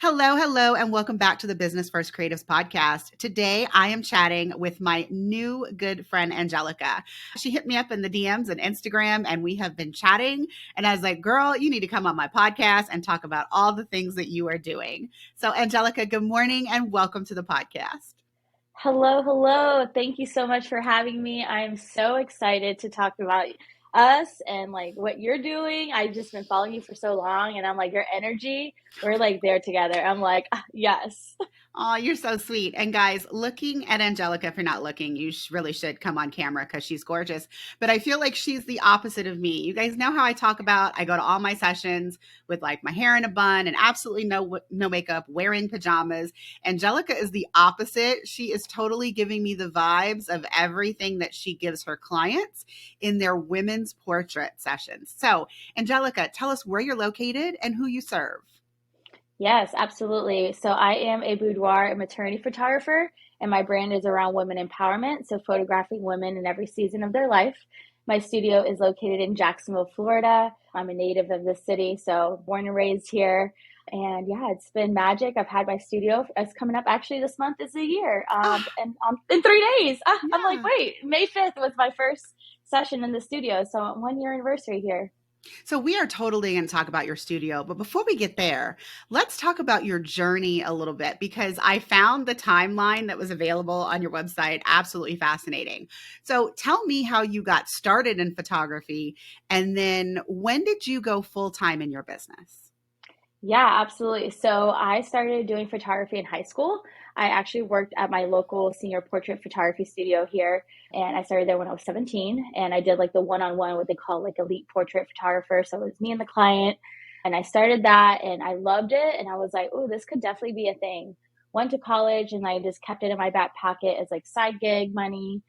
Hello, hello, and welcome back to the Business First Creatives podcast. Today, I am chatting with my new good friend, Angelica. She hit me up in the DMs and Instagram, and we have been chatting. And I was like, girl, you need to come on my podcast and talk about all the things that you are doing. So, Angelica, good morning and welcome to the podcast. Hello, hello. Thank you so much for having me. I am so excited to talk about us and like what you're doing. I've just been following you for so long and I'm like your energy, we're like there together. I'm like, yes. Oh, you're so sweet. And guys, looking at Angelica, if you're not looking, you really should come on camera because she's gorgeous. But I feel like she's the opposite of me. You guys know how I talk about I go to all my sessions with like my hair in a bun and absolutely no makeup, wearing pajamas. Angelica is the opposite. She is totally giving me the vibes of everything that she gives her clients in their women's portrait sessions. So, Angelica, tell us where you're located and who you serve. Yes, absolutely. So I am a boudoir and maternity photographer, and my brand is around women empowerment. So photographing women in every season of their life. My studio is located in Jacksonville, Florida. I'm a native of the city, so born and raised here. And yeah, it's been magic. I've had my studio. It's coming up actually this month is a year, Ah, and in 3 days. I'm like, yeah. wait, May 5th was my first session in the studio, so 1 year anniversary here. So we are totally going to talk about your studio, but before we get there, let's talk about your journey a little bit because I found the timeline that was available on your website absolutely fascinating. So tell me how you got started in photography and then when did you go full time in your business? Yeah, absolutely. So I started doing photography in high school. I actually worked at my local senior portrait photography studio here, and I started there when I was 17. And I did like the one-on-one, what they call like elite portrait photographer. So it was me and the client, and I started that, and I loved it. And I was like, oh, this could definitely be a thing. Went to college, and I just kept it in my back pocket as like side gig money.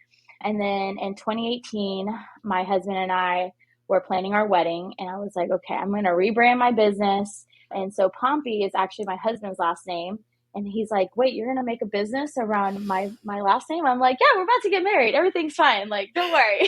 And then in 2018, my husband and I were planning our wedding, and I was like, okay, I'm going to rebrand my business, and so Pompey is actually my husband's last name. And he's like, wait, you're gonna make a business around my last name? I'm like, yeah, we're about to get married. Everything's fine. Like, don't worry.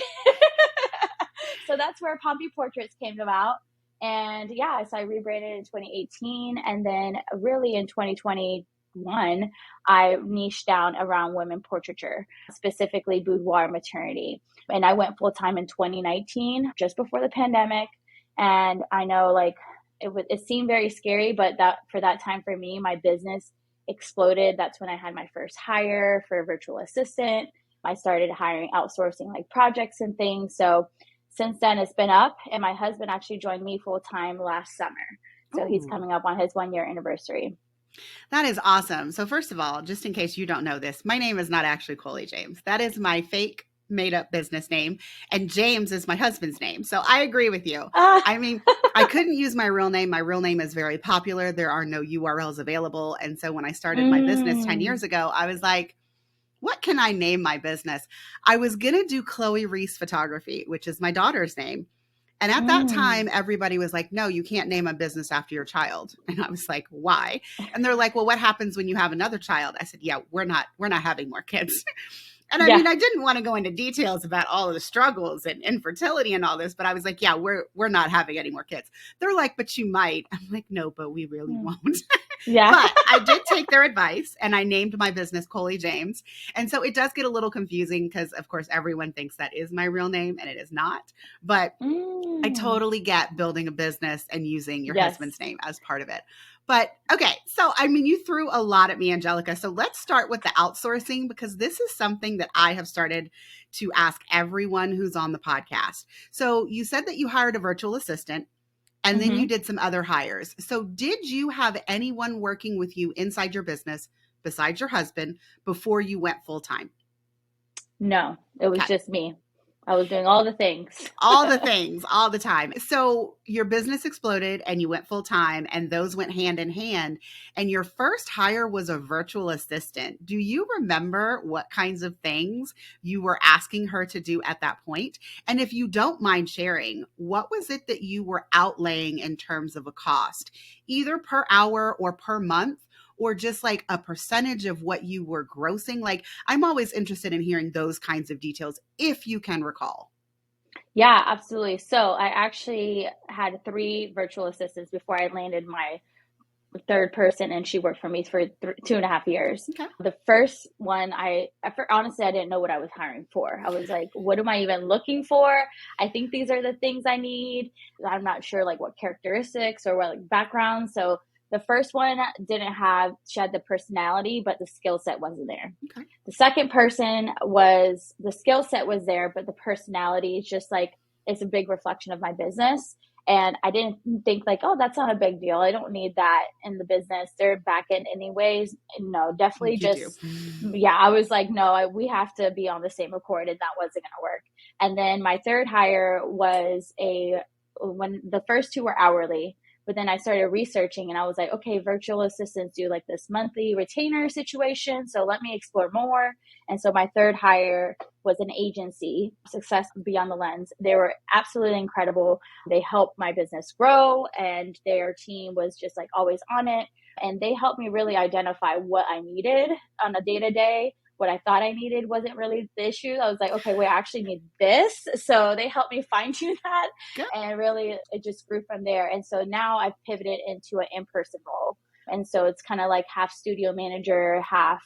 So that's where Pompey Portraits came about. And yeah, so I rebranded in 2018. And then really in 2021, I niched down around women portraiture, specifically boudoir maternity. And I went full time in 2019, just before the pandemic. And I know like it seemed very scary, but that for that time for me, my business exploded. That's when I had my first hire for a virtual assistant. I started hiring outsourcing like projects and things. So since then it's been up, and my husband actually joined me full time last summer. So he's Oh, coming up on his 1 year anniversary. that is awesome. So first of all, just in case you don't know this, my name is not actually Coley James. That is my fake made up business name and James is my husband's name. So I agree with you. Ah, I mean, I couldn't use my real name. My real name is very popular. There are no URLs available. And so when I started my business 10 mm, years ago, I was like, what can I name my business? I was going to do Chloe Reese Photography, which is my daughter's name. And at that mm, time, everybody was like, no, you can't name a business after your child. And I was like, why? And they're like, well, what happens when you have another child? I said, yeah, we're not having more kids. And I yeah. mean, I didn't want to go into details about all of the struggles and infertility and all this, but I was like, yeah, we're not having any more kids. They're like, but you might. I'm like, no, but we really Mm, won't. yeah. But I did take their advice and I named my business Coley James. And so it does get a little confusing because, of course, everyone thinks that is my real name and it is not. But I Mm, totally get building a business and using your yes. husband's name as part of it. But okay, so I mean, you threw a lot at me, Angelica. So let's start with the outsourcing because this is something that I have started to ask everyone who's on the podcast. So you said that you hired a virtual assistant and then you Hmm. did some other hires. So did you have anyone working with you inside your business besides your husband before you went full time? No, it was Okay. just me. I was doing all the things. All the things all the time. So your business exploded and you went full time and those went hand in hand. And your first hire was a virtual assistant. Do you remember what kinds of things you were asking her to do at that point? And if you don't mind sharing, what was it that you were outlaying in terms of a cost, either per hour or per month? Or just like a percentage of what you were grossing? Like, I'm always interested in hearing those kinds of details if you can recall. Yeah, absolutely. So I actually had three virtual assistants before I landed third person, and she worked for me for 2.5 years. Okay. The first one, honestly, I didn't know what I was hiring for. I was like, what am I even looking for? I think these are the things I need. I'm not sure like what characteristics or what like background. So the first one she had the personality, but the skill set wasn't there. Okay. The second person was, the skill set was there, but the personality is just like, it's a big reflection of my business. And I didn't think like, oh, that's not a big deal. I don't need that in the business. They're back end anyways. No, definitely You do. just, yeah, I was like, no, we have to be on the same accord, and that wasn't going to work. And then my third hire was when the first two were hourly, but then I started researching and I was like, okay, virtual assistants do like this monthly retainer situation. So let me explore more. And so my third hire was an agency, Success Beyond the Lens. They were absolutely incredible. They helped my business grow, and their team was just like always on it. And they helped me really identify what I needed on a day to day. What I thought I needed wasn't really the issue. I was like, okay, wait, I actually need this. So they helped me fine tune that. Good. And really, it just grew from there. And so now I've pivoted into an in-person role. And so it's kind of like half studio manager, half,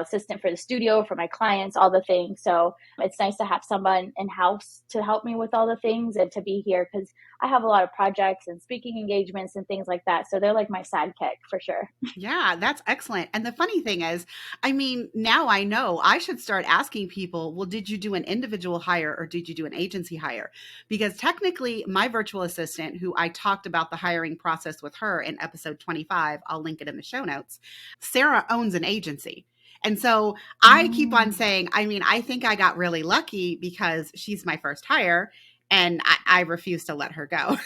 assistant for the studio, for my clients, all the things. So it's nice to have someone in-house to help me with all the things and to be here, because I have a lot of projects and speaking engagements and things like that. So they're like my sidekick for sure. Yeah, that's excellent. And the funny thing is, I mean, now I know I should start asking people, well, did you do an individual hire or did you do an agency hire? Because technically, my virtual assistant, who I talked about the hiring process with her in episode 25, I'll link it in the show notes, Sarah owns an agency. And so I keep on saying, I mean, I think I got really lucky because she's my first hire and I refuse to let her go.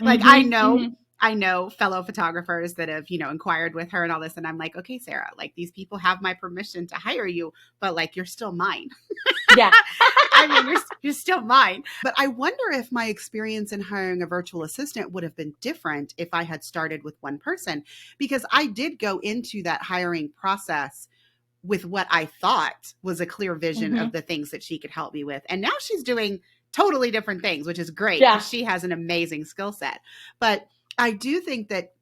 Like, I know fellow photographers that have, inquired with her and all this. And I'm like, okay, Sarah, like these people have my permission to hire you, but like, you're still mine. Yeah. I mean, you're still mine. But I wonder if my experience in hiring a virtual assistant would have been different if I had started with one person, because I did go into that hiring process with what I thought was a clear vision of the things that she could help me with. And now she's doing totally different things, which is great because she has an amazing skill set. But I do think that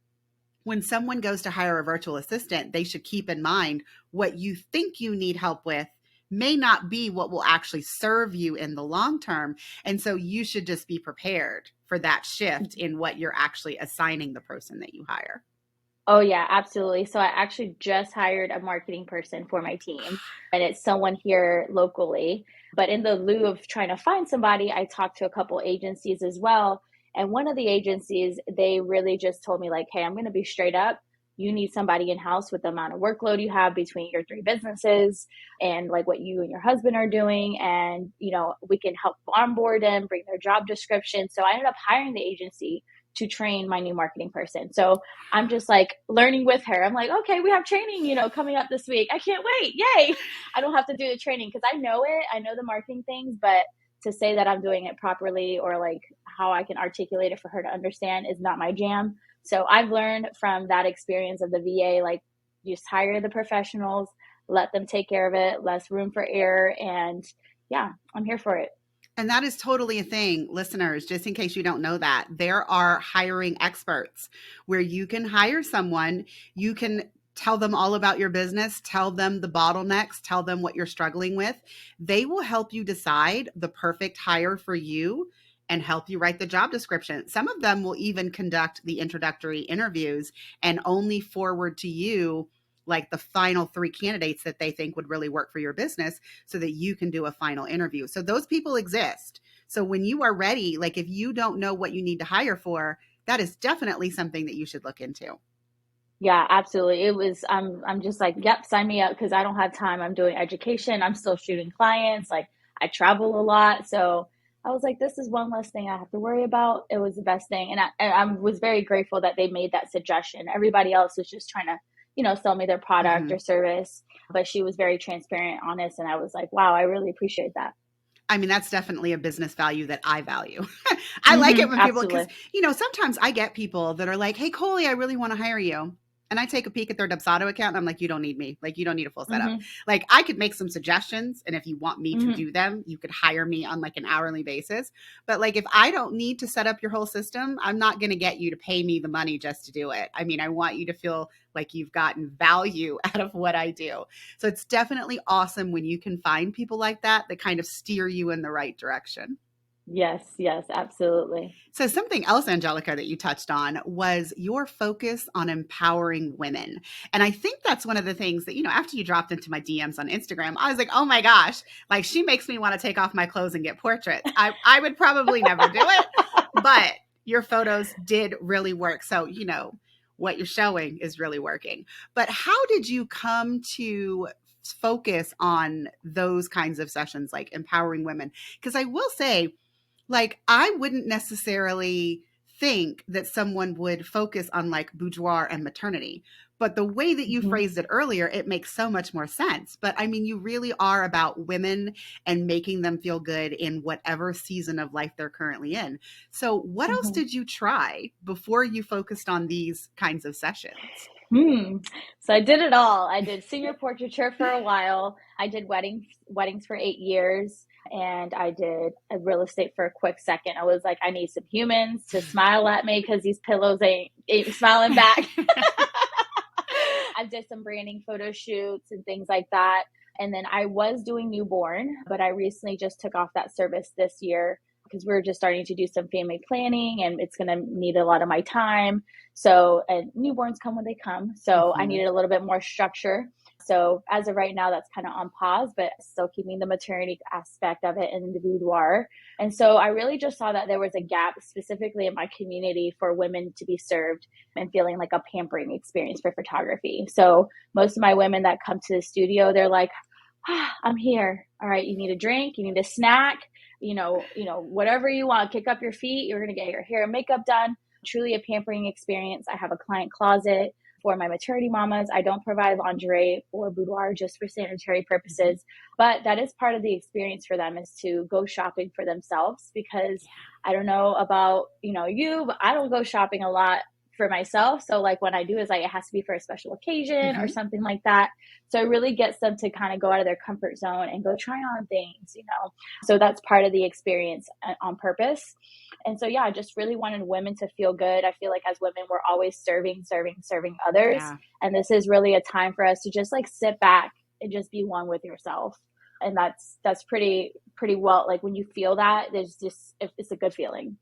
when someone goes to hire a virtual assistant, they should keep in mind what you think you need help with may not be what will actually serve you in the long term. And so you should just be prepared for that shift in what you're actually assigning the person that you hire. Oh, yeah, absolutely. So I actually just hired a marketing person for my team, and it's someone here locally. But in the lieu of trying to find somebody, I talked to a couple agencies as well. And one of the agencies, they really just told me like, hey, I'm going to be straight up. You need somebody in-house with the amount of workload you have between your three businesses and like what you and your husband are doing. And, we can help onboard them, bring their job description. So I ended up hiring the agency to train my new marketing person. So I'm just like learning with her. I'm like, okay, we have training, coming up this week. I can't wait. Yay. I don't have to do the training because I know it. I know the marketing things, but to say that I'm doing it properly or like how I can articulate it for her to understand is not my jam. So I've learned from that experience of the VA, like just hire the professionals, let them take care of it, less room for error. And yeah, I'm here for it. And that is totally a thing, listeners, just in case you don't know that. There are hiring experts where you can hire someone, you can tell them all about your business, tell them the bottlenecks, tell them what you're struggling with. They will help you decide the perfect hire for you and help you write the job description. Some of them will even conduct the introductory interviews and only forward to you like the final 3 candidates that they think would really work for your business so that you can do a final interview. So those people exist. So when you are ready, like if you don't know what you need to hire for, that is definitely something that you should look into. Yeah, absolutely. I'm just like, yep, sign me up because I don't have time. I'm doing education. I'm still shooting clients. Like I travel a lot. So I was like, this is one less thing I have to worry about. It was the best thing. And I was very grateful that they made that suggestion. Everybody else was just trying to sell me their product or service. But she was very transparent, honest. And I was like, wow, I really appreciate that. I mean, that's definitely a business value that I value. I like it when people, because, sometimes I get people that are like, hey, Coley, I really want to hire you. And and I take a peek at their Dubsado account and I'm like, you don't need me. Like, you don't need a full setup. Mhm. Like, I could make some suggestions. And if you want me to Mhm. do them, you could hire me on like an hourly basis. But like, if I don't need to set up your whole system, I'm not going to get you to pay me the money just to do it. I mean, I want you to feel like you've gotten value out of what I do. So it's definitely awesome when you can find people like that that kind of steer you in the right direction. Yes, yes, absolutely. So, something else, Angelica, that you touched on was your focus on empowering women. And I think that's one of the things that, after you dropped into my DMs on Instagram, I was like, oh my gosh, like she makes me want to take off my clothes and get portraits. I would probably never do it, but your photos did really work. So, what you're showing is really working. But how did you come to focus on those kinds of sessions, like empowering women? Because I will say, like, I wouldn't necessarily think that someone would focus on like boudoir and maternity. But the way that you Mhm. phrased it earlier, it makes so much more sense. But I mean, you really are about women and making them feel good in whatever season of life they're currently in. So, what else Mhm. did you try before you focused on these kinds of sessions? Hmm. So I did it all. I did senior portraiture for a while. I did weddings for 8 years, and I did real estate for a quick second. I was like, I need some humans to smile at me because these pillows ain't smiling back. I did some branding photo shoots and things like that. And then I was doing newborn, but I recently just took off that service this year because we're just starting to do some family planning and it's going to need a lot of my time. So, and newborns come when they come. So I Mhm. needed a little bit more structure. So as of right now, that's kind of on pause, but still keeping the maternity aspect of it in the boudoir. And so I really just saw that there was a gap specifically in my community for women to be served and feeling like a pampering experience for photography. So most of my women that come to the studio, they're like, I'm here. All right, you need a drink, you need a snack, whatever you want. Kick up your feet. You're gonna get your hair and makeup done. Truly a pampering experience. I have a client closet for my maternity mamas. I don't provide lingerie or boudoir just for sanitary Mhm. purposes, but that is part of the experience for them is to go shopping for themselves because I don't know about, you, but I don't go shopping a lot for myself. So like when I do is like it has to be for a special occasion or Mhm. something like that. So it really gets them to kind of go out of their comfort zone and go try on things. So that's part of the experience on purpose. And so yeah, I just really wanted women to feel good. I feel like as women, we're always serving others. Yeah. And this is really a time for us to just like sit back and just be one with yourself. And that's pretty well like when you feel that, there's just it's a good feeling.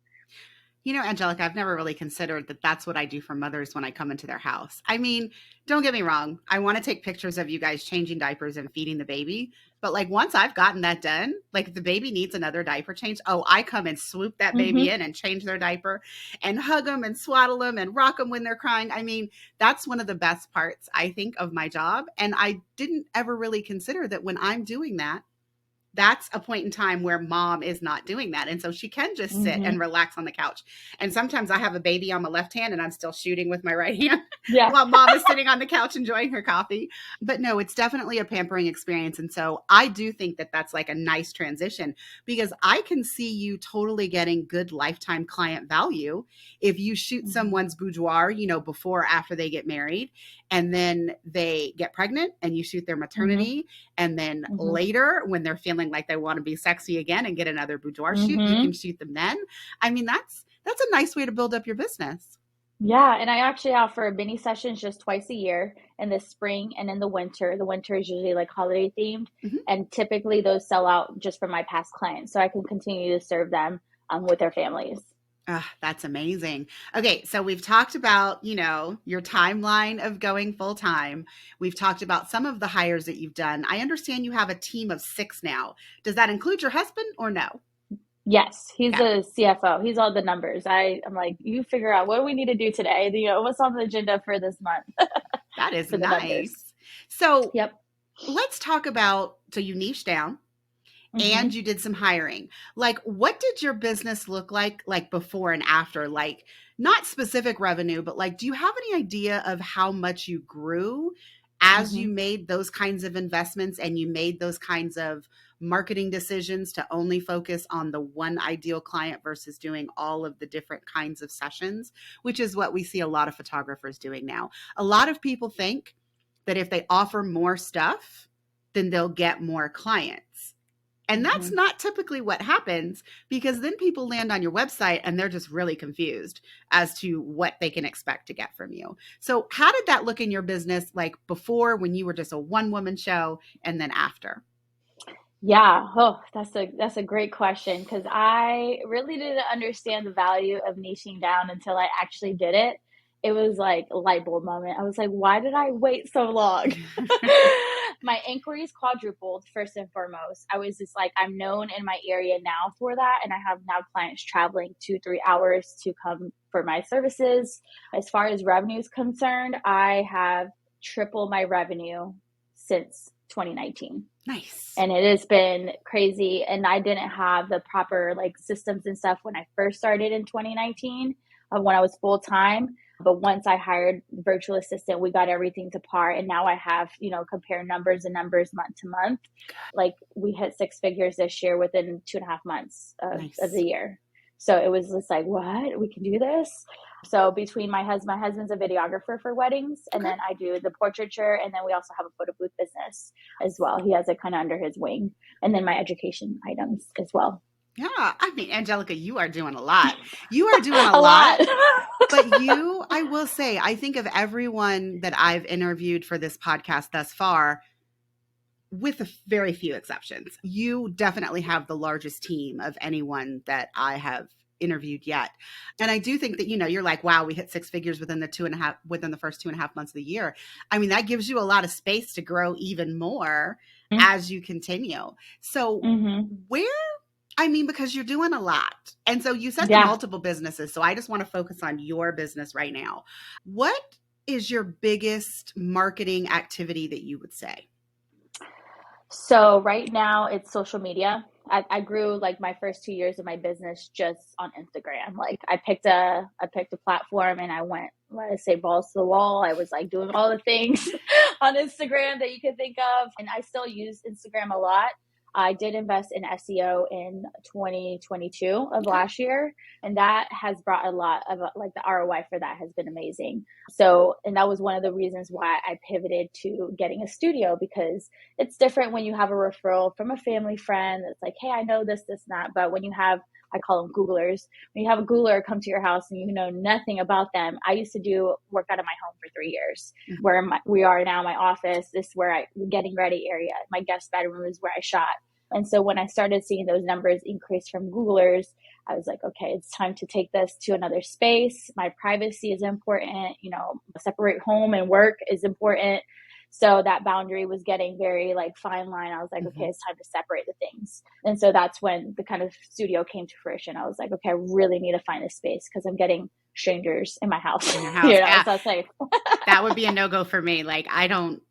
Angelica, I've never really considered that that's what I do for mothers when I come into their house. I mean, don't get me wrong. I want to take pictures of you guys changing diapers and feeding the baby. But like once I've gotten that done, like if the baby needs another diaper change, oh, I come and swoop that baby Mm-hmm. in and change their diaper and hug them and swaddle them and rock them when they're crying. I mean, that's one of the best parts, I think, of my job. And I didn't ever really consider that when I'm doing that, that's a point in time where mom is not doing that. And so she can just sit and Mm-hmm. relax on the couch. And sometimes I have a baby on my left hand and I'm still shooting with my right hand Yeah. while mom is sitting on the couch enjoying her coffee. But no, it's definitely a pampering experience. And so I do think that that's like a nice transition because I can see you totally getting good lifetime client value if you shoot Mm-hmm. someone's boudoir, before or after they get married, and then they get pregnant and you shoot their Mm-hmm. maternity, and then Mm-hmm. later, when they're feeling like they want to be sexy again and get another boudoir shoot, you can Mm-hmm. shoot them then. I mean, that's a nice way to build up your business. Yeah, and I actually offer mini sessions just twice a year in the spring and in the winter. The winter is usually like holiday themed, Mhm. and typically those sell out just for my past clients, so I can continue to serve them with their families. Ah, that's amazing. Okay, so we've talked about, your timeline of going full time. We've talked about some of the hires that you've done. I understand you have a team of 6 now. Does that include your husband or no? Yes, he's Okay, a CFO. He's all the numbers. I'm like, you figure out what do we need to do today? What's on the agenda for this month that is for the numbers. nice. So Yep. let's talk about, so you niche down and Hmm. you did some hiring. Like, what did your business look like before and after? Like, not specific revenue, but like, do you have any idea of how much you grew as you Hmm. made those kinds of investments and you made those kinds of marketing decisions to only focus on the one ideal client versus doing all of the different kinds of sessions, which is what we see a lot of photographers doing now. A lot of people think that if they offer more stuff, then they'll get more clients. And that's Mm-hmm. not typically what happens, because then people land on your website and they're just really confused as to what they can expect to get from you. So, how did that look in your business, like before, when you were just a one woman show, and then after? Yeah, oh, that's a great question because I really didn't understand the value of niching down until I actually did it. It was like a light bulb moment. I was like, why did I wait so long? My inquiries quadrupled first and foremost. I was just like, I'm known in my area now for that, and I have now clients traveling 2-3 hours to come for my services. As far as revenue is concerned, I have tripled my revenue since 2019, Nice. and it has been crazy. And I didn't have the proper like systems and stuff when I first started in 2019, when I was full time. But once I hired virtual assistant, we got everything to par, and now I have, compare numbers and numbers month to month. Like we hit six figures this year within 2.5 months of the Nice. year. So it was just like, what, we can do this. So between my husband's a videographer for weddings, and Okay. then I do the portraiture, and then we also have a photo booth business as well. He has it kind of under his wing, and then my education items as well. Yeah. I mean, Angelica, you are doing a lot. You are doing a A lot. lot. But you, I will say, I think of everyone that I've interviewed for this podcast thus far, with a very few exceptions, you definitely have the largest team of anyone that I have interviewed yet. And I do think that, you're like, wow, we hit six figures within the first 2.5 months of the year. I mean, that gives you a lot of space to grow even more as you continue. So Mm-hmm. where, I mean, because you're doing a lot. And so you said the Yeah. multiple businesses. So I just want to focus on your business right now. What is your biggest marketing activity that you would say? So right now it's social media. I grew like my first 2 years of my business just on Instagram. Like I picked a platform and I went, let us say, balls to the wall. I was like doing all the things on Instagram that you could think of. And I still use Instagram a lot. I did invest in SEO in 2022 of Okay. last year, and that has brought a lot of like the ROI for that has been amazing. So, and that was one of the reasons why I pivoted to getting a studio, because it's different when you have a referral from a family friend that's like, hey, I know this, and that. But when you have, I call them Googlers, when you have a Googler come to your house and you know nothing about them. I used to do work out of my home for 3 years, where we are now, my office, this is where getting ready area, my guest bedroom is where I shot. And so when I started seeing those numbers increase from Googlers, I was like, okay, it's time to take this to another space. My privacy is important, separate home and work is important. So that boundary was getting very like fine line. I was like, okay, Mm-hmm. it's time to separate the things. And so that's when the kind of studio came to fruition. I was like, okay, I really need to find a space because I'm getting strangers in my house, In your house. Yeah. so it's like, That would be a no-go for me. Like, I don't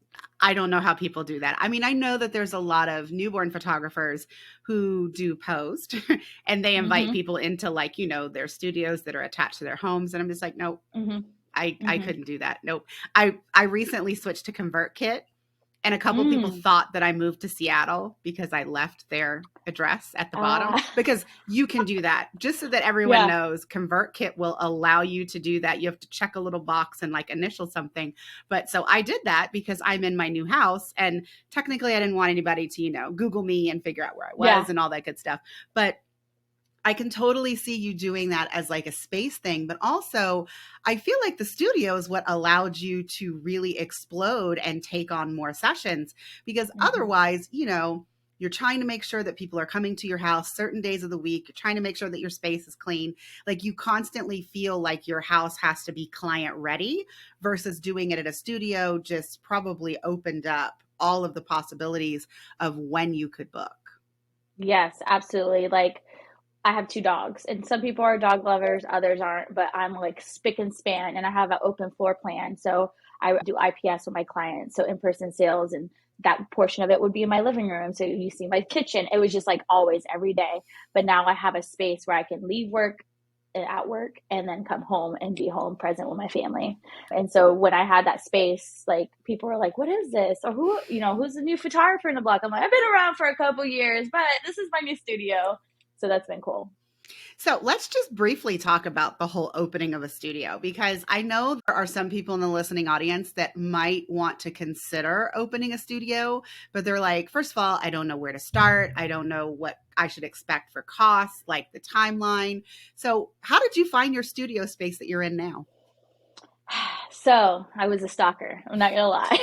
know how people do that. I mean, I know that there's a lot of newborn photographers who do post and they invite mm-hmm, people into, like, their studios that are attached to their homes, and I'm just like, nope, mm-hmm, I mm-hmm, couldn't do that. Nope. I recently switched to ConvertKit, and a couple people mm. thought that I moved to Seattle because I left their address at the bottom, Ah, because you can do that. Just so that everyone yeah. knows, ConvertKit will allow you to do that. You have to check a little box and like initial something. But so I did that because I'm in my new house, and technically I didn't want anybody to, Google me and figure out where I Yeah. was and all that good stuff. But I can totally see you doing that as like a space thing, but also I feel like the studio is what allowed you to really explode and take on more sessions, because Mm-hmm. otherwise, you're trying to make sure that people are coming to your house certain days of the week. You're trying to make sure that your space is clean. Like, you constantly feel like your house has to be client ready, versus doing it at a studio just probably opened up all of the possibilities of when you could book. Yes, absolutely. Like I have two dogs, and some people are dog lovers, others aren't, but I'm like spick and span, and I have an open floor plan. So I do IPS with my clients, so in-person sales, and that portion of it would be in my living room. So you see my kitchen. It was just like always every day. But now I have a space where I can leave work at work and then come home and be home present with my family. And so when I had that space, like people were like, what is this? Or who, who's the new photographer in the block? I'm like, I've been around for a couple years, but this is my new studio. So that's been cool. So let's just briefly talk about the whole opening of a studio, because I know there are some people in the listening audience that might want to consider opening a studio, but they're like, first of all, I don't know where to start. I don't know what I should expect for costs, like the timeline. So how did you find your studio space that you're in now? So I was a stalker. I'm not gonna lie.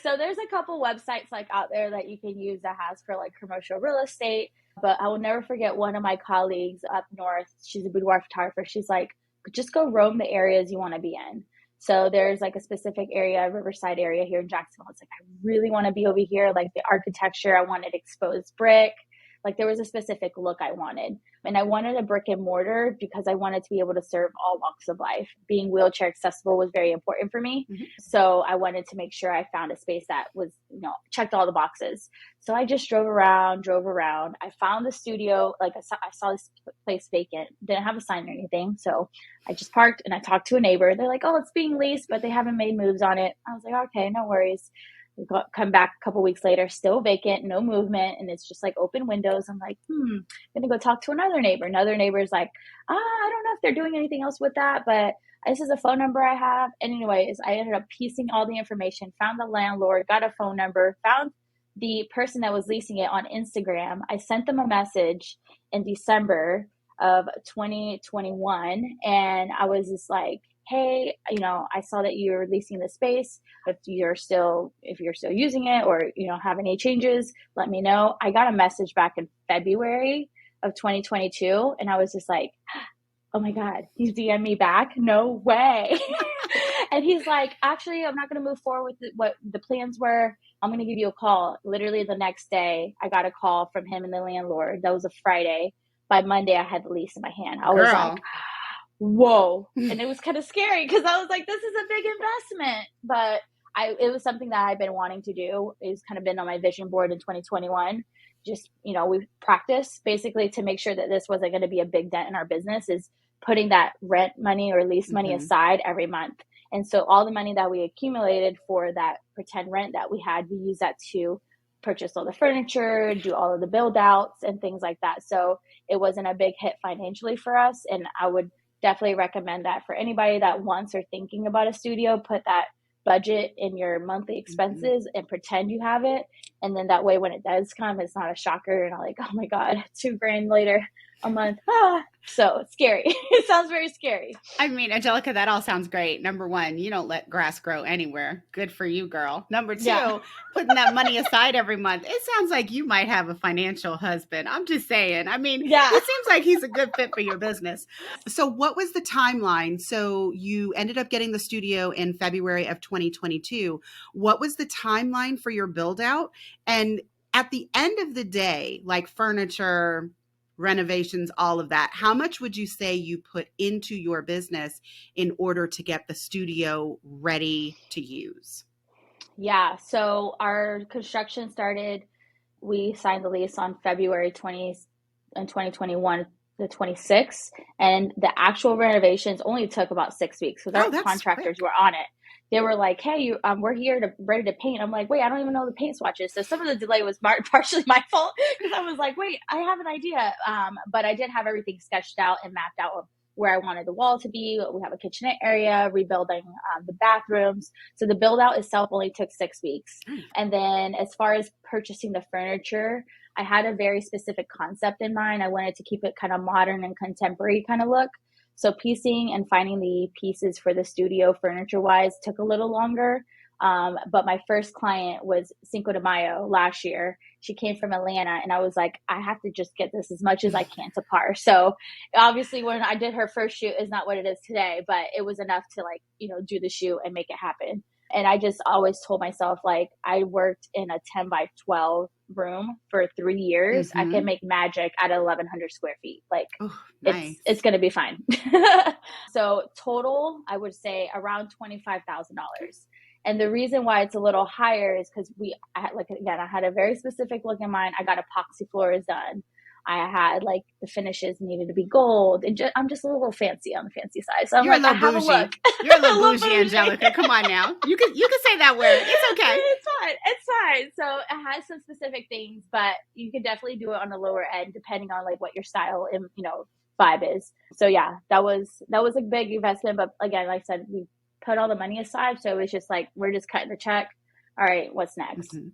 So there's a couple websites like out there that you can use that has for like commercial real estate. But I will never forget one of my colleagues up north. She's a boudoir photographer. She's like, just go roam the areas you want to be in. So there's like a specific area, Riverside area here in Jacksonville. It's like, I really want to be over here. Like the architecture, I wanted exposed brick. Like there was a specific look I wanted. And I wanted a brick and mortar because I wanted to be able to serve all walks of life. Being wheelchair accessible was very important for me. Mm-hmm. So I wanted to make sure I found a space that was, checked all the boxes. So I just drove around. I found the studio. Like I saw this place vacant, didn't have a sign or anything. So I just parked and I talked to a neighbor. They're like, oh, it's being leased, but they haven't made moves on it. I was like, okay, no worries. We come back a couple weeks later, still vacant, no movement, and it's just like open windows. I'm like, I'm gonna go talk to another neighbor. Another neighbor's like, I don't know if they're doing anything else with that, but this is a phone number I have. And anyways, I ended up piecing all the information, found the landlord, got a phone number, found the person that was leasing it on Instagram. I sent them a message in December of 2021, and I was just like, hey, I saw that you're leasing the space. If you're still using it or, have any changes, let me know. I got a message back in February of 2022. And I was just like, oh my God, he's DM'd me back. No way. And he's like, actually, I'm not going to move forward with what the plans were. I'm going to give you a call. Literally the next day, I got a call from him and the landlord. That was a Friday. By Monday, I had the lease in my hand. I was like, whoa. And it was kind of scary because I was like, this is a big investment. But it was something that I've been wanting to do. It's kind of been on my vision board in 2021. Just, we practice basically to make sure that this wasn't going to be a big dent in our business, is putting that rent money or lease money aside every month. And so all the money that we accumulated for that pretend rent that we had, we use that to purchase all the furniture, do all of the build outs and things like that. So it wasn't a big hit financially for us. And I would definitely recommend that for anybody that wants or thinking about a studio. Put that budget in your monthly expenses and pretend you have it. And then that way, when it does come, it's not a shocker. And I'm like, oh my God, $2,000 later a month. So it's scary. It sounds very scary. I mean, Angelica, that all sounds great. Number one, you don't let grass grow anywhere. Good for you, girl. Number two, putting that money aside every month. It sounds like you might have a financial husband. I'm just saying. I mean, it seems like he's a good fit for your business. So what was the timeline? So you ended up getting the studio in February of 2022. What was the timeline for your build out? And at the end of the day, like furniture, renovations, all of that, how much would you say you put into your business in order to get the studio ready to use? Yeah. So our construction started, we signed the lease on February 20th in 2021, the 26th. And the actual renovations only took about 6 weeks. So their contractors were on it. They were like, hey, we're here ready to paint. I'm like, wait, I don't even know the paint swatches. So some of the delay was partially my fault because I was like, wait, I have an idea. But I did have everything sketched out and mapped out of where I wanted the wall to be. We have a kitchenette area, rebuilding the bathrooms. So the build out itself only took 6 weeks. And then as far as purchasing the furniture, I had a very specific concept in mind. I wanted to keep it kind of modern and contemporary kind of look. So piecing and finding the pieces for the studio furniture wise took a little longer. But my first client was Cinco de Mayo last year. She came from Atlanta and I was like, I have to just get this as much as I can to par. So obviously when I did her first shoot is not what it is today, but it was enough to do the shoot and make it happen. And I just always told myself, like, I worked in a 10 by 12 room for 3 years. I can make magic at 1,100 square feet. Like, nice. it's going to be fine. So total, I would say around $25,000. And the reason why it's a little higher is because I had a very specific look in mind. I got epoxy floors done. I had like the finishes needed to be gold, and I'm just a little fancy on the fancy side. So I'm You're a like, I little have a look, bougie. You're a a little little bougie, bougie. Angelica. Come on now. You can say that word. It's okay. It's fine. It's fine. So it has some specific things, but you can definitely do it on the lower end depending on like what your style and vibe is. So yeah, that was a big investment. But again, like I said, we put all the money aside. So it was just like we're just cutting the check. All right, what's next? Mhm.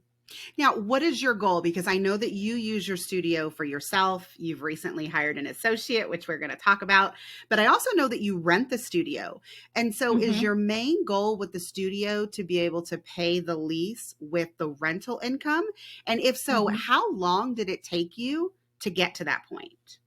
Now, what is your goal? Because I know that you use your studio for yourself. You've recently hired an associate, which we're going to talk about. But I also know that you rent the studio. And so, is Mm-hmm. your main goal with the studio to be able to pay the lease with the rental income? And if so, Mm-hmm. how long did it take you to get to that point?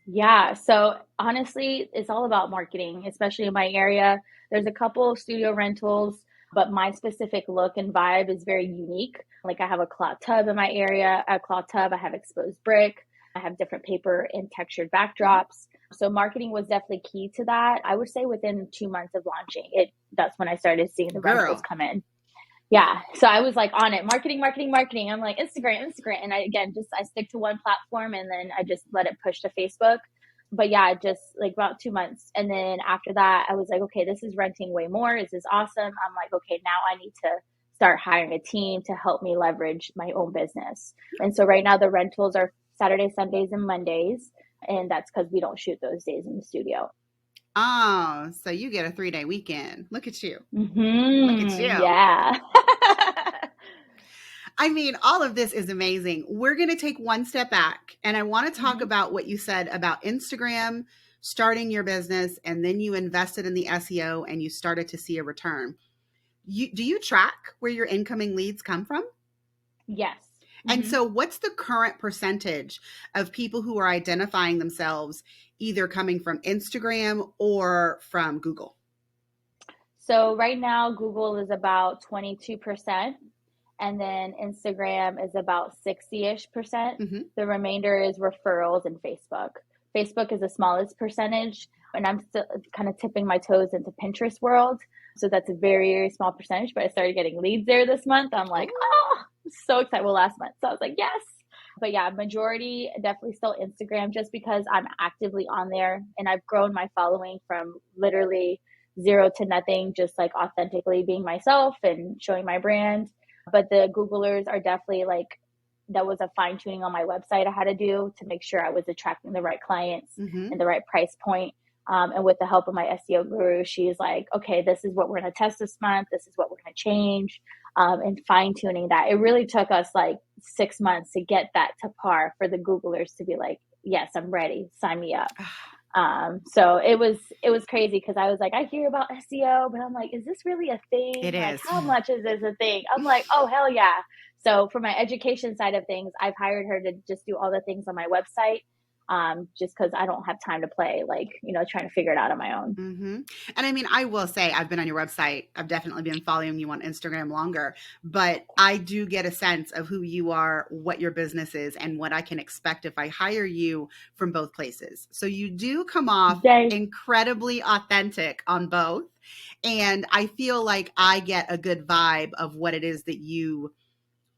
Yeah. So honestly, it's all about marketing, especially in my area. There's a couple of studio rentals, but my specific look and vibe is very unique. Like I have a cloth tub in my area, a cloth tub, I have exposed brick, I have different paper and textured Mhm. backdrops. So marketing was definitely key to that. I would say within 2 months of launching it, that's when I started seeing the rentals Girl. come in. Yeah. So I was like on it, marketing, marketing, marketing. I'm like Instagram, Instagram. And I stick to one platform and then I just let it push to Facebook. But yeah, just like about 2 months. And then after that, I was like, okay, this is renting way more. This is awesome. I'm like, okay, now I need to start hiring a team to help me leverage my own business. And so right now the rentals are Saturday, Sundays, and Mondays. And that's because we don't shoot those days in the studio. Oh, so you get a 3-day weekend. Look at you. Look at you. Yeah. I mean, all of this is amazing. We're going to take one step back and I want to talk hmm about what you said about Instagram, starting your business, and then you invested in the SEO and you started to see a return. Do you track where your incoming leads come from? Yes. And hmm so, what's the current percentage of people who are identifying themselves either coming from Instagram or from Google? So right now, Google is about 22%, and then Instagram is about 60-ish%. Hmm. The remainder is referrals and Facebook. Facebook is the smallest percentage, and I'm still kind of tipping my toes into Pinterest world. So that's a very, very small percentage, but I started getting leads there this month. I'm like, Oh, oh, I'm so excited. Well, last month. So I was like, yes. But yeah, majority definitely still Instagram just because I'm actively on there and I've grown my following from literally zero to nothing, just like authentically being myself and showing my brand. But the Googlers are definitely like, that was a fine tuning on my website I had to do to make sure I was attracting the right clients hmm. and the right price point. And with the help of my SEO guru, she's like, okay, this is what we're going to test this month. This is what we're going to change. And fine tuning that. It really took us like 6 months to get that to par for the Googlers to be like, yes, I'm ready. Sign me up. So it was crazy because I was like, I hear about SEO, but I'm like, is this really a thing? It Like, is. how much is this a thing? I'm like, oh hell yeah. So for my education side of things, I've hired her to just do all the things on my website. Just because I don't have time to play, like, trying to figure it out on my own. Hmm. And I mean, I will say I've been on your website. I've definitely been following you on Instagram longer, but I do get a sense of who you are, what your business is, and what I can expect if I hire you from both places. So you do come off Yay. incredibly authentic on both. And I feel like I get a good vibe of what it is that you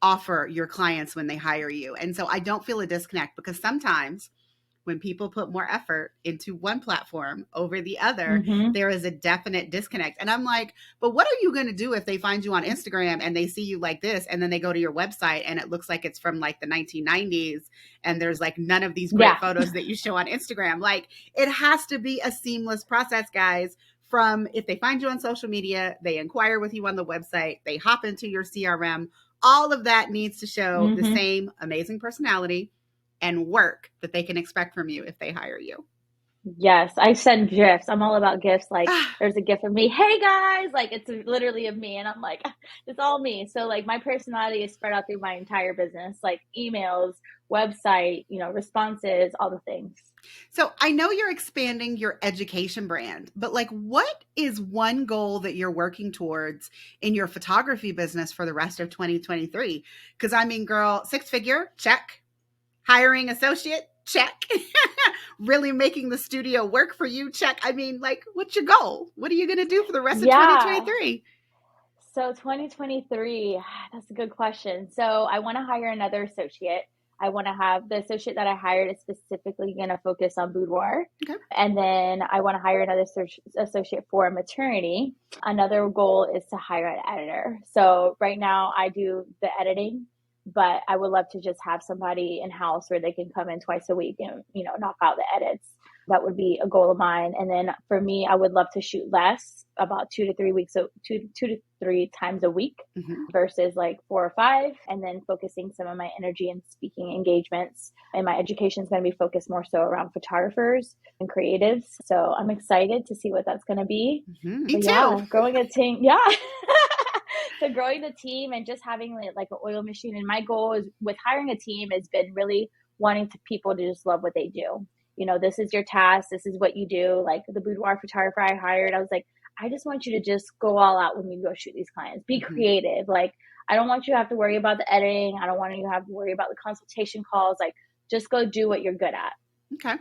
offer your clients when they hire you. And so I don't feel a disconnect because sometimes when people put more effort into one platform over the other, Mm-hmm. there is a definite disconnect. And I'm like, but what are you going to do if they find you on Instagram and they see you like this and then they go to your website and it looks like it's from like the 1990s and there's like none of these great Yeah. photos that you show on Instagram? Like it has to be a seamless process, guys. From if they find you on social media, they inquire with you on the website, they hop into your CRM, all of that needs to show the Mm-hmm. same amazing personality and work that they can expect from you if they hire you. Yes, I send gifts. I'm all about gifts. Like, Ah, there's a gift of me. Hey guys, like it's literally of me, and I'm like, it's all me. So like, my personality is spread out through my entire business, like emails, website, responses, all the things. so I know you're expanding your education brand, but like what is one goal that you're working towards in your photography business for the rest of 2023? Because I mean, girl, 6-figure, check. Hiring associate, check. Really making the studio work for you, check. I mean, like, what's your goal? What are you going to do for the rest of Yeah. 2023? So 2023, that's a good question. So I want to hire another associate. I want to have the associate that I hired is specifically going to focus on boudoir. Okay. And then I want to hire another associate for maternity. Another goal is to hire an editor. So right now I do the editing, but I would love to just have somebody in house where they can come in twice a week and, knock out the edits. That would be a goal of mine. And then for me, I would love to shoot less, about 2 to 3 times a week versus like 4 or 5. And then focusing some of my energy in speaking engagements. And my education is going to be focused more so around photographers and creatives. So I'm excited to see what that's going to be. Me too. Yeah, growing a team. Yeah. So growing the team and just having like an oil machine. And my goal is with hiring a team has been really wanting people to just love what they do. This is your task. This is what you do. Like the boudoir photographer I hired, I was like, I just want you to just go all out when you go shoot these clients. Be creative. Like, I don't want you to have to worry about the editing. I don't want you to have to worry about the consultation calls. Like, just go do what you're good at. Okay.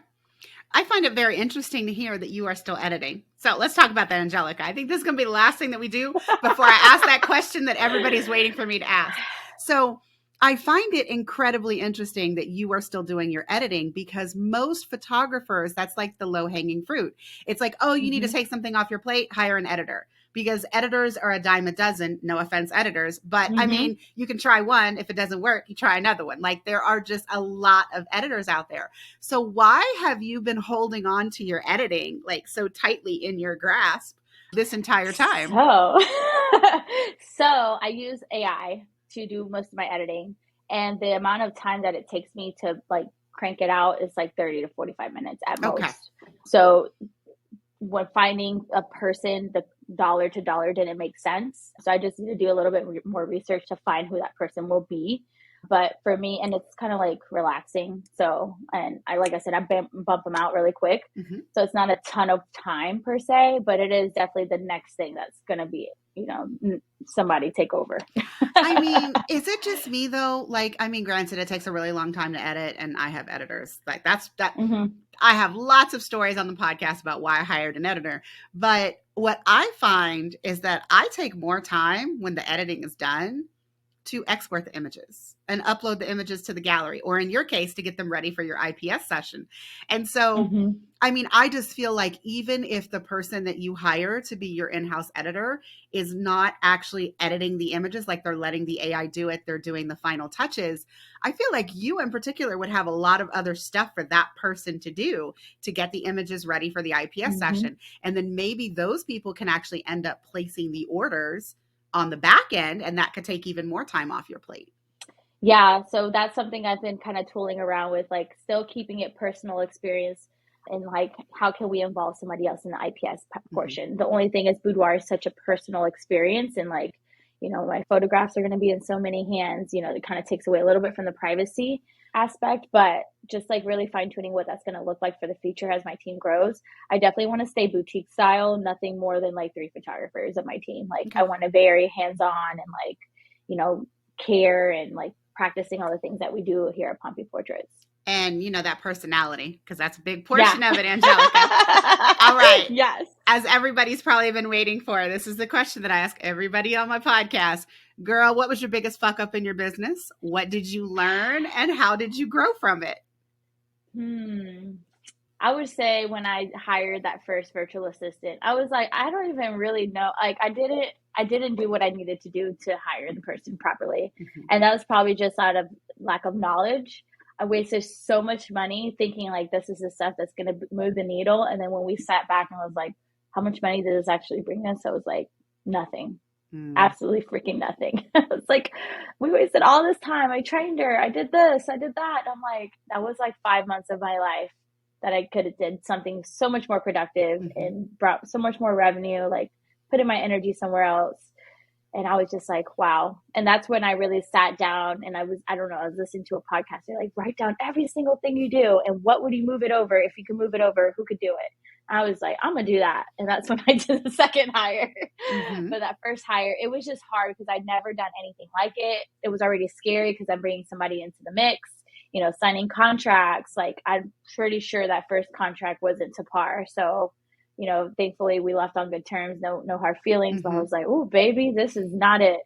I find it very interesting to hear that you are still editing. So let's talk about that, Angelica. I think this is going to be the last thing that we do before I ask that question that everybody's waiting for me to ask. So I find it incredibly interesting that you are still doing your editing, because most photographers, that's like the low-hanging fruit. It's like, oh, you need to take something off your plate, hire an editor. Because editors are a dime a dozen, no offense, editors. But I mean, you can try one. If it doesn't work, you try another one. Like, there are just a lot of editors out there. So why have you been holding on to your editing like so tightly in your grasp this entire time? So I use AI to do most of my editing. And the amount of time that it takes me to like crank it out is like 30 to 45 minutes at most. So when finding a person, the dollar to dollar didn't make sense. So I just need to do a little bit more research to find who that person will be. But for me, and it's kind of like relaxing. So, and like I said, I bump them out really quick. So it's not a ton of time per se, but it is definitely the next thing that's going to be, somebody take over. I mean, is it just me though? Like, I mean, granted, it takes a really long time to edit, and I have editors. Like that. I have lots of stories on the podcast about why I hired an editor. But what I find is that I take more time when the editing is done to export the images and upload the images to the gallery, or in your case, to get them ready for your IPS session. And so, I mean, I just feel like even if the person that you hire to be your in-house editor is not actually editing the images, like they're letting the AI do it, they're doing the final touches, I feel like you in particular would have a lot of other stuff for that person to do to get the images ready for the IPS session. And then maybe those people can actually end up placing the orders on the back end, and that could take even more time off your plate. Yeah, so that's something I've been kind of tooling around with, like still keeping it personal experience, and like how can we involve somebody else in the IPS portion. The only thing is boudoir is such a personal experience, and like, my photographs are going to be in so many hands, it kind of takes away a little bit from the privacy aspect, but just like really fine tuning what that's going to look like for the future as my team grows. I definitely want to stay boutique style, nothing more than like 3 photographers of my team. Like I want to very hands-on and like, care and like practicing all the things that we do here at Pompey Portraits. And that personality, because that's a big portion of it, Angelica. All right. Yes. As everybody's probably been waiting for, this is the question that I ask everybody on my podcast. Girl, what was your biggest fuck up in your business? What did you learn, and how did you grow from it? I would say when I hired that first virtual assistant, I was like, I don't even really know. Like I didn't do what I needed to do to hire the person properly. And that was probably just out of lack of knowledge. I wasted so much money thinking like this is the stuff that's going to move the needle. And then when we sat back and was like, how much money did this actually bring us? I was like, nothing. Absolutely freaking nothing. It's like, we wasted all this time. I trained her. I did this. I did that. I'm like, that was like 5 months of my life that I could have did something so much more productive and brought so much more revenue, like putting my energy somewhere else. And I was just like, wow. And that's when I really sat down and I was listening to a podcast. They're like, write down every single thing you do. And what would you move it over? If you could move it over, who could do it? I was like, I'm going to do that. And that's when I did the second hire. But that first hire, it was just hard because I'd never done anything like it. It was already scary because I'm bringing somebody into the mix, signing contracts. Like, I'm pretty sure that first contract wasn't to par. So, thankfully we left on good terms, no hard feelings. But I was like, oh, baby, this is not it.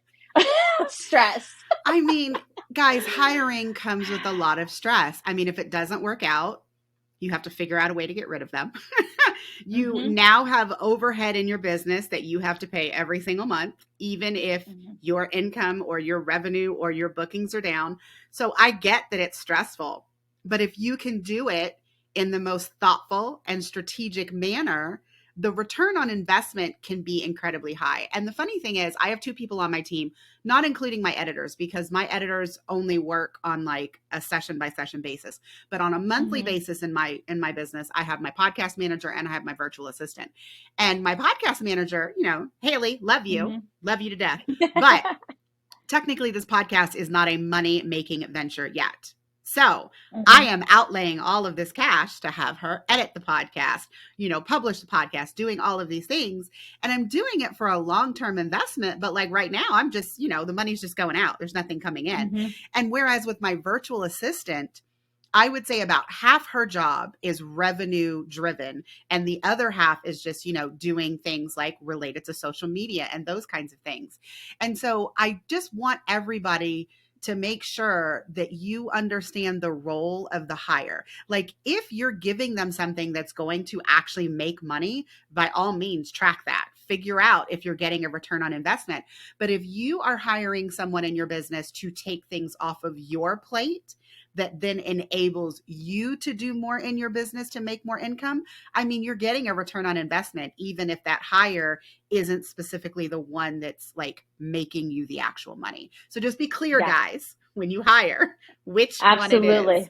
Stress. I mean, guys, hiring comes with a lot of stress. I mean, if it doesn't work out, you have to figure out a way to get rid of them. You Mm-hmm. now have overhead in your business that you have to pay every single month, even if Mm-hmm. your income or your revenue or your bookings are down. So I get that it's stressful, but if you can do it in the most thoughtful and strategic manner, the return on investment can be incredibly high. And the funny thing is, I have two people on my team, not including my editors, because my editors only work on like a session by session basis. But on a monthly Mm-hmm. basis in my business, I have my podcast manager and I have my virtual assistant. And my podcast manager, Haley, love you to death. But technically, this podcast is not a money making venture yet. So I Mm-hmm. am outlaying all of this cash to have her edit the podcast, publish the podcast, doing all of these things. And I'm doing it for a long term investment. But like right now, I'm just, the money's just going out. There's nothing coming in. Mm-hmm. And whereas with my virtual assistant, I would say about half her job is revenue driven, and the other half is just, doing things like related to social media and those kinds of things. And so I just want everybody to make sure that you understand the role of the hire. Like if you're giving them something that's going to actually make money, by all means, track that. Figure out if you're getting a return on investment. But if you are hiring someone in your business to take things off of your plate, that then enables you to do more in your business to make more income, I mean, you're getting a return on investment, even if that hire isn't specifically the one that's like making you the actual money. So just be clear, Yeah, guys, when you hire, which one it is. absolutely.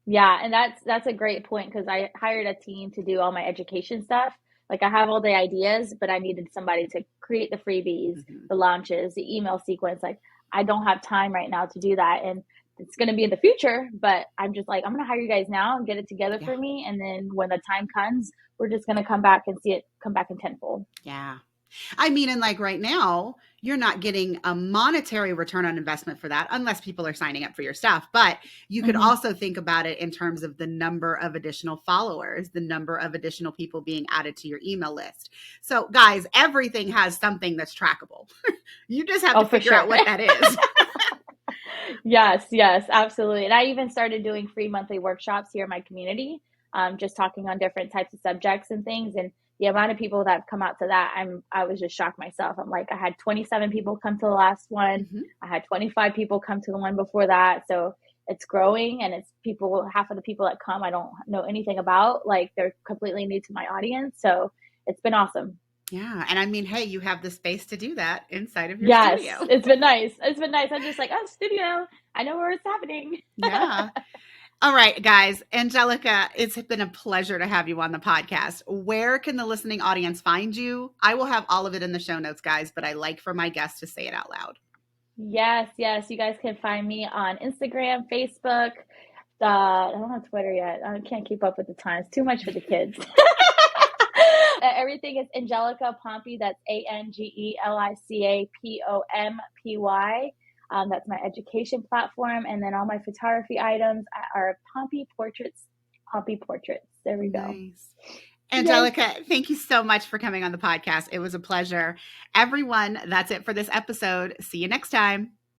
Yeah, and that's a great point because I hired a team to do all my education stuff. Like I have all the ideas, but I needed somebody to create the freebies, Mhm. the launches, the email sequence. Like I don't have time right now to do that, and it's going to be in the future. But I'm just like I'm going to hire you guys now and get it together Yeah. for me, and then when the time comes, we're just going to come back and see it come back in tenfold. Yeah. I mean, and like right now, you're not getting a monetary return on investment for that unless people are signing up for your stuff. But you could Hmm. also think about it in terms of the number of additional followers, the number of additional people being added to your email list. So, guys, everything has something that's trackable. You just have to Oh, for figure sure. out what that is. Yes, yes, absolutely. And I even started doing free monthly workshops here in my community, just talking on different types of subjects and things. And the amount of people that have come out to that, I was just shocked myself. I'm like, I had 27 people come to the last one. Mhm. I had 25 people come to the one before that. So it's growing, and it's people, half of the people that come, I don't know anything about. Like they're completely new to my audience. So it's been awesome. Yeah. And I mean, hey, you have the space to do that inside of your Yes, studio. it's been nice. It's been nice. I'm just like, oh, studio. I know where it's happening. Yeah. All right, guys. Angelica, it's been a pleasure to have you on the podcast. Where can the listening audience find you? I will have all of it in the show notes, guys, but I like for my guests to say it out loud. Yes, yes. You guys can find me on Instagram, Facebook. I don't have Twitter yet. I can't keep up with the times. Too much for the kids. Everything is Angelica Pompey. That's ANGELICAPOMPY. That's my education platform. And then all my photography items are Pompey Portraits. Pompey Portraits. There we go. Nice. Yay. Angelica, thank you so much for coming on the podcast. It was a pleasure. Everyone, that's it for this episode. See you next time.